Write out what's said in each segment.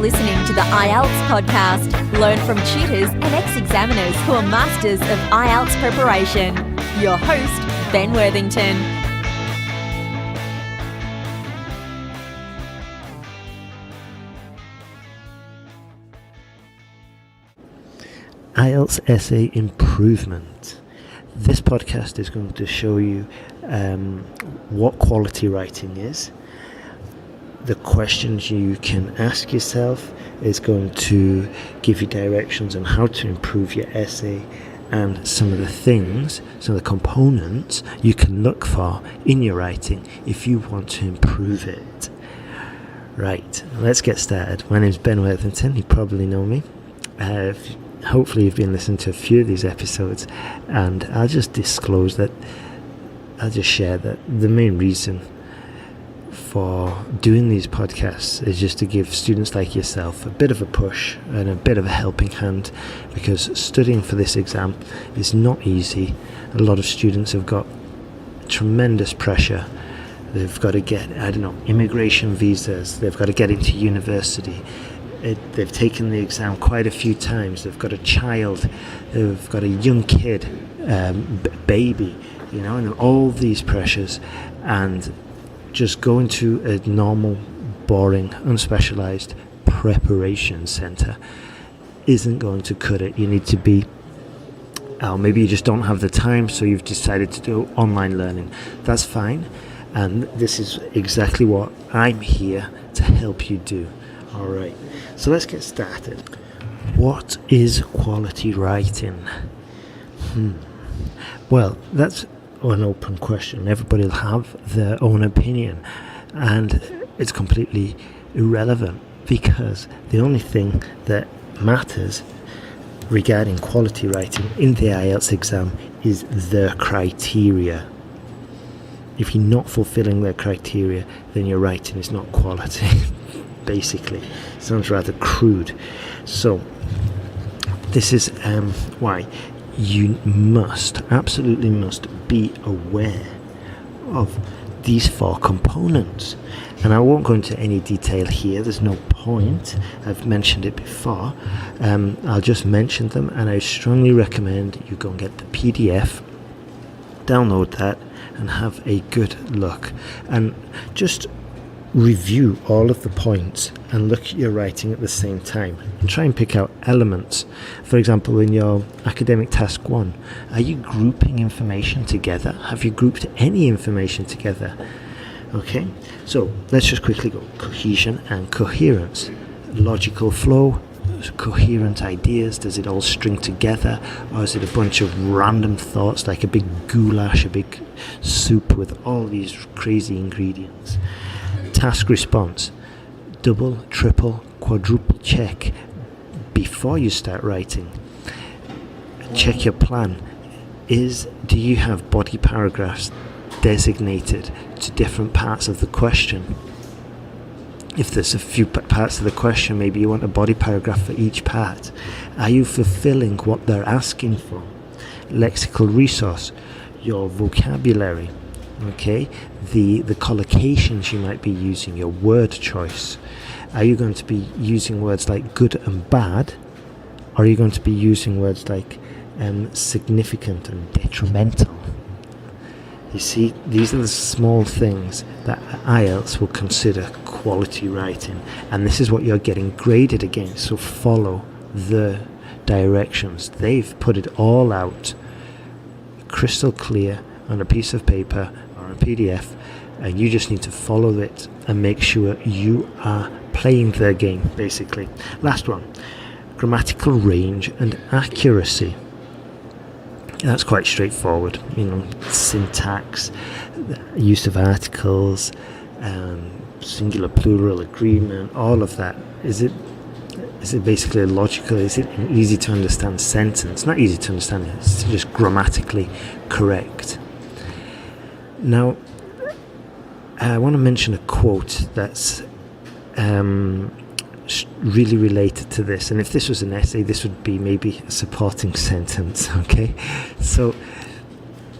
listening to the IELTS podcast. Learn from tutors and ex-examiners who are masters of IELTS preparation. Your host, Ben Worthington. IELTS Essay Improvement. This podcast is going to show you what quality writing is. The questions you can ask yourself is going to give you directions on how to improve your essay and some of the things, some of the components you can look for in your writing if you want to improve it. Right, let's get started. My name is Ben Worthington. You probably know me. Hopefully you've been listening to a few of these episodes, and I'll just share that the main reason for doing these podcasts is just to give students like yourself a bit of a push and a bit of a helping hand, because studying for this exam is not easy. A lot of students have got tremendous pressure. They've got to get, immigration visas, they've got to get into university. They've taken the exam quite a few times. They've got a child, they've got a young kid, baby, and all these pressures, and just going to a normal, boring, unspecialized preparation center isn't going to cut it. You need to be, maybe you just don't have the time, so you've decided to do online learning. That's fine, and this is exactly what I'm here to help you do. All right, so let's get started. What is quality writing? Well, that's an open question. Everybody will have their own opinion, and it's completely irrelevant, because the only thing that matters regarding quality writing in the IELTS exam is the criteria. If you're not fulfilling their criteria, then your writing is not quality. Basically, sounds rather crude. So this is why you absolutely must be aware of these four components. And I won't go into any detail here, there's no point. I've mentioned it before. I'll just mention them, and I strongly recommend you go and get the PDF, download that, and have a good look, and just review all of the points and look at your writing at the same time and try and pick out elements. For example, in your academic task 1, are you grouping information together? Have you grouped any information together? Okay, so let's just quickly go. Cohesion and coherence. Logical flow, coherent ideas. Does it all string together, or is it a bunch of random thoughts, like a big goulash, a big soup with all these crazy ingredients? Task response. Double, triple, quadruple check before you start writing. Check your plan. Do you have body paragraphs designated to different parts of the question? If there's a few parts of the question, maybe you want a body paragraph for each part. Are you fulfilling what they're asking for? Lexical resource, your vocabulary. Okay, the collocations you might be using, your word choice. Are you going to be using words like good and bad, or are you going to be using words like significant and detrimental? You see, these are the small things that IELTS will consider quality writing, and this is what you're getting graded against. So follow the directions. They've put it all out crystal clear on a piece of paper or a PDF, and you just need to follow it and make sure you are playing their game, basically. Last one, grammatical range and accuracy. That's quite straightforward. Syntax, use of articles, singular, plural, agreement, all of that. Is it basically logical? Is it an easy to understand sentence? Not easy to understand, it's just grammatically correct. Now, I want to mention a quote that's really related to this, and if this was an essay, this would be maybe a supporting sentence. Okay, so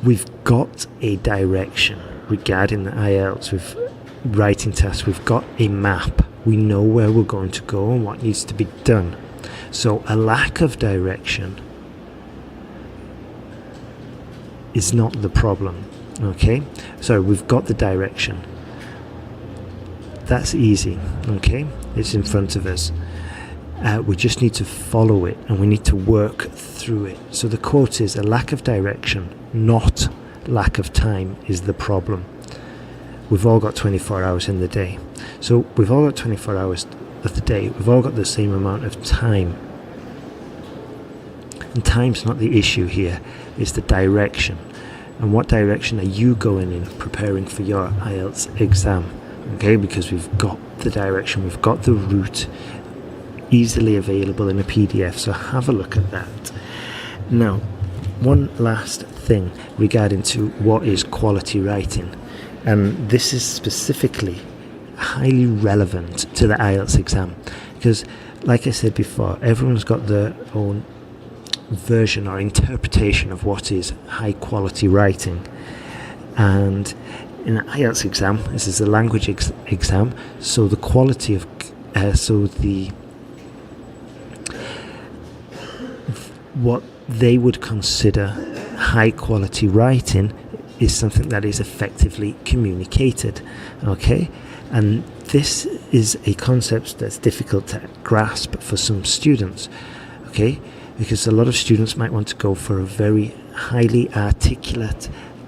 we've got a direction regarding the IELTS with writing tasks. We've got a map We know where we're going to go and what needs to be done. So a lack of direction is not the problem. Okay, so we've got the direction. That's easy. Okay, it's in front of us. We just need to follow it, and we need to work through it. So the quote is, a lack of direction, not lack of time, is the problem. We've all got 24 hours in the day. So we've all got 24 hours of the day. We've all got the same amount of time. And time's not the issue here. It's the direction. And what direction are you going in preparing for your IELTS exam? Okay, because we've got the direction, we've got the route easily available in a PDF. So have a look at that. Now, one last thing regarding to what is quality writing. And this is specifically highly relevant to the IELTS exam. Because, like I said before, everyone's got their own version or interpretation of what is high quality writing. And in an IELTS exam, this is a language exam, so the quality of what they would consider high quality writing is something that is effectively communicated. Okay, and this is a concept that's difficult to grasp for some students. Okay, because a lot of students might want to go for a very highly a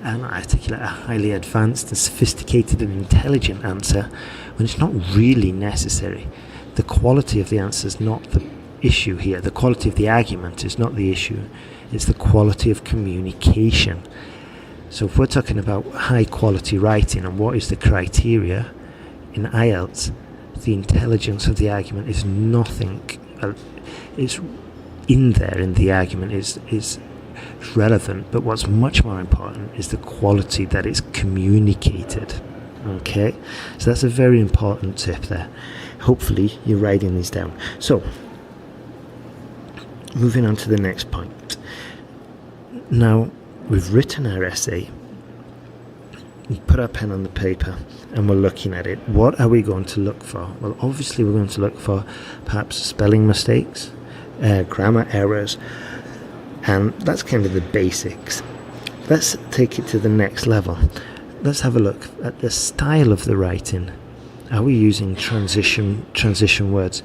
highly advanced and sophisticated and intelligent answer when it's not really necessary. The quality of the answer is not the issue here. The quality of the argument is not the issue. It's the quality of communication. So if we're talking about high quality writing and what is the criteria in IELTS, the intelligence of the argument is nothing. It's in there in the argument is relevant, but what's much more important is the quality that it's communicated. Okay, so that's a very important tip there. Hopefully you're writing these down. So moving on to the next point. Now we've written our essay, we put our pen on the paper and we're looking at it. What are we going to look for? Well, obviously we're going to look for perhaps spelling mistakes, grammar errors, and that's kind of the basics. Let's take it to the next level. Let's have a look at the style of the writing. Are we using transition words?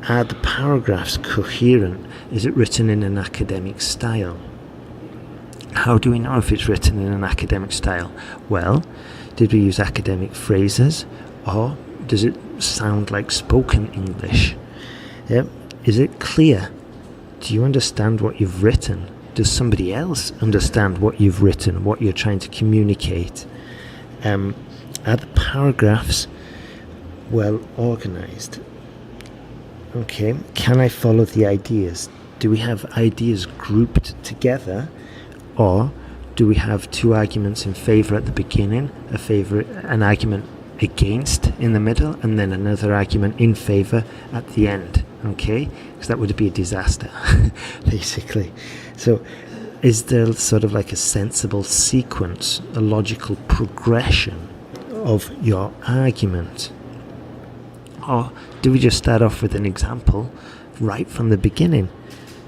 Are the paragraphs coherent? Is it written in an academic style? How do we know if it's written in an academic style? Well, did we use academic phrases, or does it sound like spoken English? Yep. Is it clear? Do you understand what you've written? Does somebody else understand what you've written, what you're trying to communicate? Are the paragraphs well organized? Okay, can I follow the ideas? Do we have ideas grouped together, or do we have two arguments in favor at the beginning, an argument against in the middle, and then another argument in favor at the end? Okay, because that would be a disaster, basically. So is there sort of like a sensible sequence, a logical progression of your argument? Or do we just start off with an example right from the beginning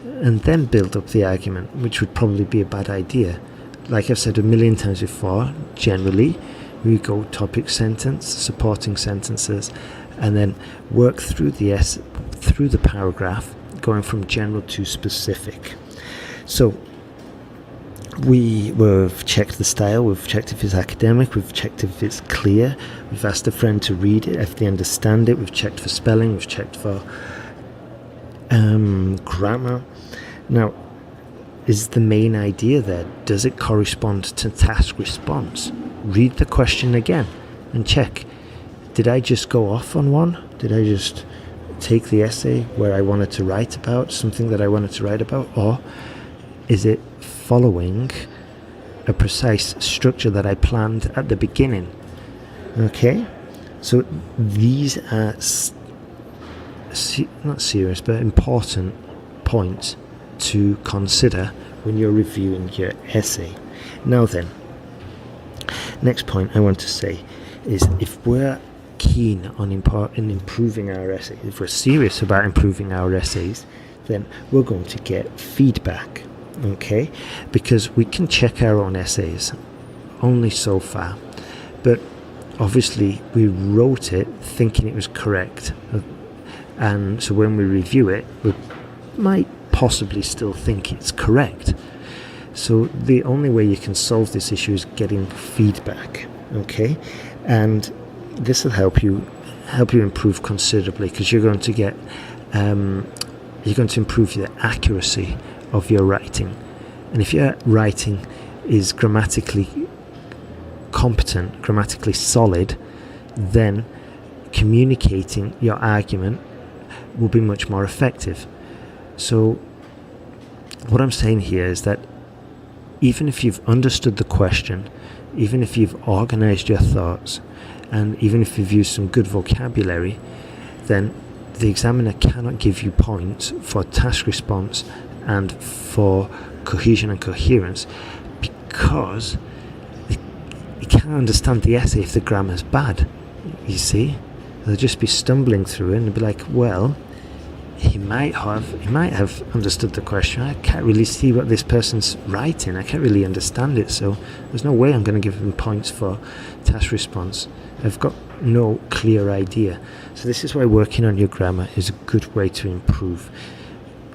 and then build up the argument, which would probably be a bad idea? Like I've said a million times before, generally we go topic sentence, supporting sentences, and then work through the paragraph, going from general to specific. So we've checked the style, we've checked if it's academic, we've checked if it's clear, we've asked a friend to read it if they understand it, we've checked for spelling, we've checked for grammar. Now, is the main idea there? Does it correspond to task response? Read the question again and check. Did I just go off on one? Did I just take the essay where I wanted to write about something that I wanted to write about? Or is it following a precise structure that I planned at the beginning? Okay, so these are not serious but important points to consider when you're reviewing your essay. Now then, next point I want to say is, if we're keen on in improving our essays, if we're serious about improving our essays, then we're going to get feedback, okay? Because we can check our own essays only so far, but obviously we wrote it thinking it was correct, and so when we review it, we might possibly still think it's correct. So the only way you can solve this issue is getting feedback, okay? And this will help you improve considerably, because you're going to improve the accuracy of your writing. And if your writing is grammatically competent, grammatically solid, then communicating your argument will be much more effective. So what I'm saying here is that even if you've understood the question, even if you've organized your thoughts, and even if you've used some good vocabulary, then the examiner cannot give you points for task response and for cohesion and coherence, because you can't understand the essay if the grammar's bad. You see, they'll just be stumbling through it and be like, well, he might have understood the question. I can't really see what this person's writing. I can't really understand it, so there's no way I'm going to give him points for task response. I've got no clear idea. So this is why working on your grammar is a good way to improve.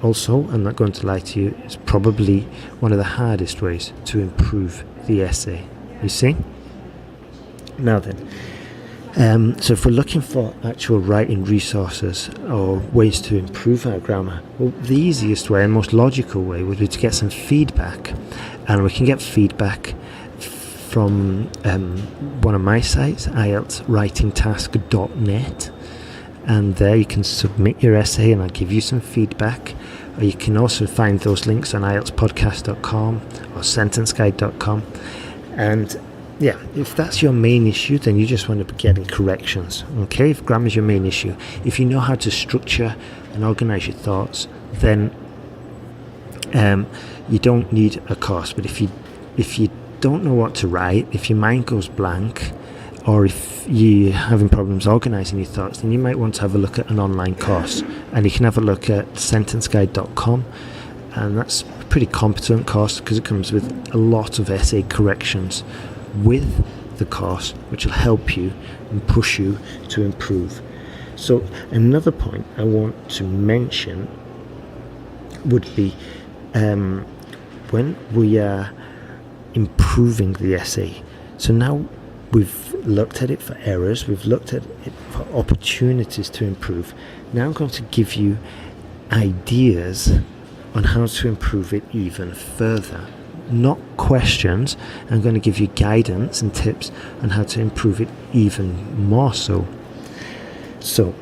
Also, I'm not going to lie to you, it's probably one of the hardest ways to improve the essay. You see? Now then, so if we're looking for actual writing resources or ways to improve our grammar, well, the easiest way and most logical way would be to get some feedback. And we can get feedback from one of my sites, IELTSwritingtask.net, and there you can submit your essay and I'll give you some feedback. Or you can also find those links on IELTSPodcast.com or sentenceguide.com. And yeah, if that's your main issue, then you just want to be getting corrections, okay? If grammar is your main issue, if you know how to structure and organize your thoughts, then you don't need a course. But if you don't know what to write, if your mind goes blank, or if you're having problems organizing your thoughts, then you might want to have a look at an online course. And you can have a look at sentenceguide.com, and that's a pretty competent course because it comes with a lot of essay corrections with the course, which will help you and push you to improve. So another point I want to mention would be when we are improving the essay. So now we've looked at it for errors, we've looked at it for opportunities to improve. Now I'm going to give you ideas on how to improve it even further. Not questions. I'm going to give you guidance and tips on how to improve it even more so. So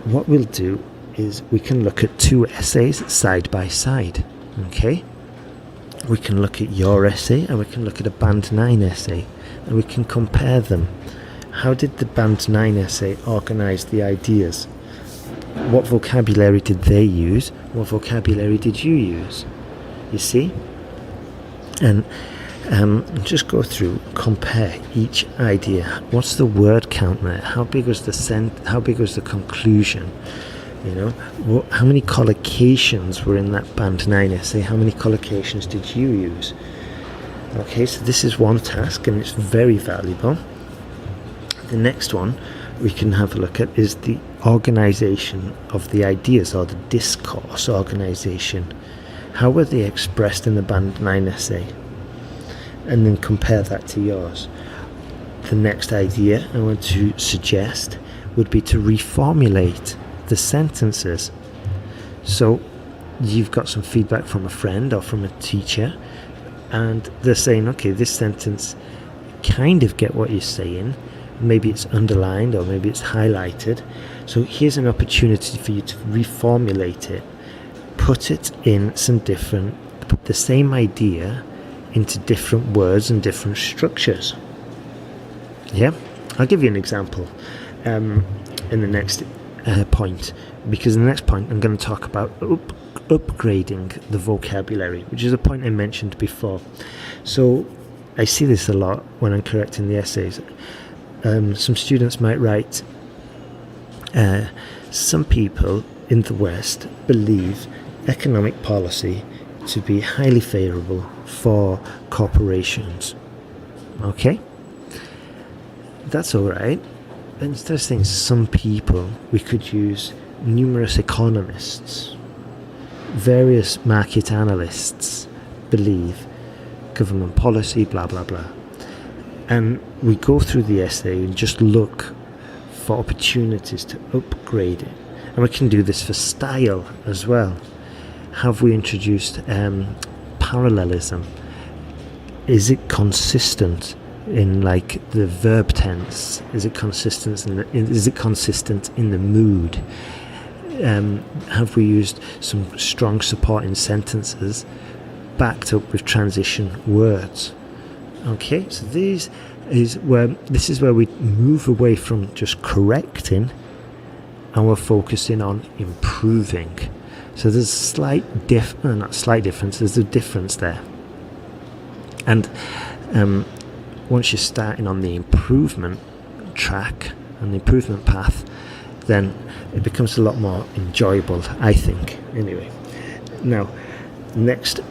what we'll do is we can look at two essays side by side, okay? We can look at your essay and we can look at a Band 9 essay, and we can compare them. How did the Band 9 essay organize the ideas? What vocabulary did they use? What vocabulary did you use? You see? And just go through, compare each idea. What's the word count there? How big was the conclusion? You know, how many collocations were in that Band 9 essay? How many collocations did you use? Okay, so this is one task and it's very valuable. The next one we can have a look at is the organization of the ideas, or the discourse organization. How were they expressed in the Band 9 essay? And then compare that to yours. The next idea I want to suggest would be to reformulate the sentences. So you've got some feedback from a friend or from a teacher, and they're saying, okay, this sentence, kind of get what you're saying. Maybe it's underlined or maybe it's highlighted. So here's an opportunity for you to reformulate it. Put it in put the same idea into different words and different structures. Yeah, I'll give you an example in the next point, because in the next point I'm going to talk about upgrading the vocabulary, which is a point I mentioned before. So I see this a lot when I'm correcting the essays. some students might write, some people in the West believe economic policy to be highly favourable for corporations. Okay? That's alright. Instead of saying some people, we could use numerous economists. Various market analysts believe government policy, blah blah blah. And we go through the essay and just look for opportunities to upgrade it. And we can do this for style as well. Have we introduced parallelism? Is it consistent in like the verb tense? Is it consistent in the mood? Have we used some strong supporting sentences backed up with transition words? Okay, so this is where we move away from just correcting and we're focusing on improving. So there's there's a difference there. And once you're starting on the improvement track and the improvement path, then it becomes a lot more enjoyable, I think. Anyway, now, next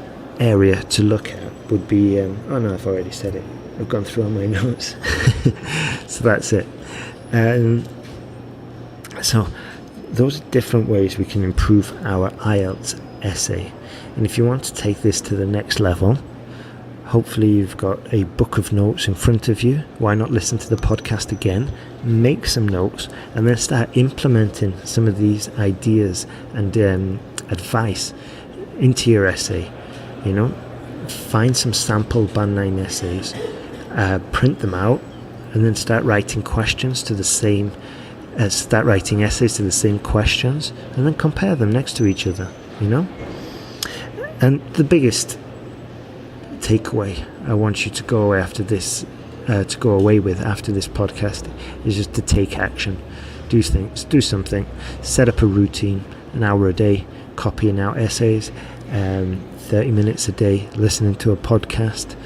area to look at would be, I've already said it. I've gone through all my notes. So that's it. So those are different ways we can improve our IELTS essay. And if you want to take this to the next level, hopefully you've got a book of notes in front of you. Why not listen to the podcast again, make some notes, and then start implementing some of these ideas and advice into your essay. You know, find some sample Band 9 essays, print them out, and then start writing questions to the same start writing essays to the same questions, and then compare them next to each other, you know. And the biggest takeaway I want you to go away with after this podcast is just to take action. Do something. Set up a routine, an hour a day, copying out essays, 30 minutes a day listening to a podcast,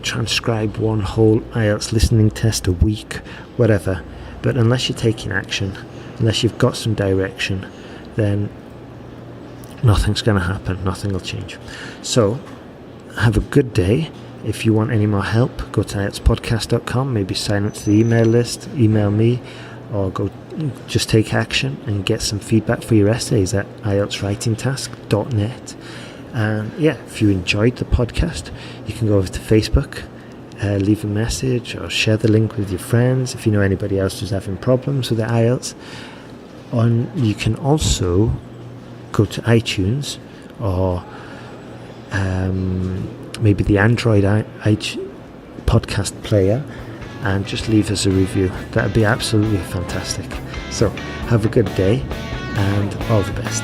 transcribe one whole IELTS listening test a week, whatever. But unless you're taking action, unless you've got some direction, then nothing's going to happen. Nothing will change. So, have a good day. If you want any more help, go to IELTSPodcast.com. Maybe sign up to the email list, email me, or go just take action and get some feedback for your essays at IELTSWritingTask.net. And if you enjoyed the podcast, you can go over to Facebook, leave a message or share the link with your friends if you know anybody else who's having problems with their IELTS. You can also go to iTunes or maybe the Android podcast player and just leave us a review. That would be absolutely fantastic. So have a good day and all the best.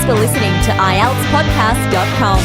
For listening to IELTSPodcast.com.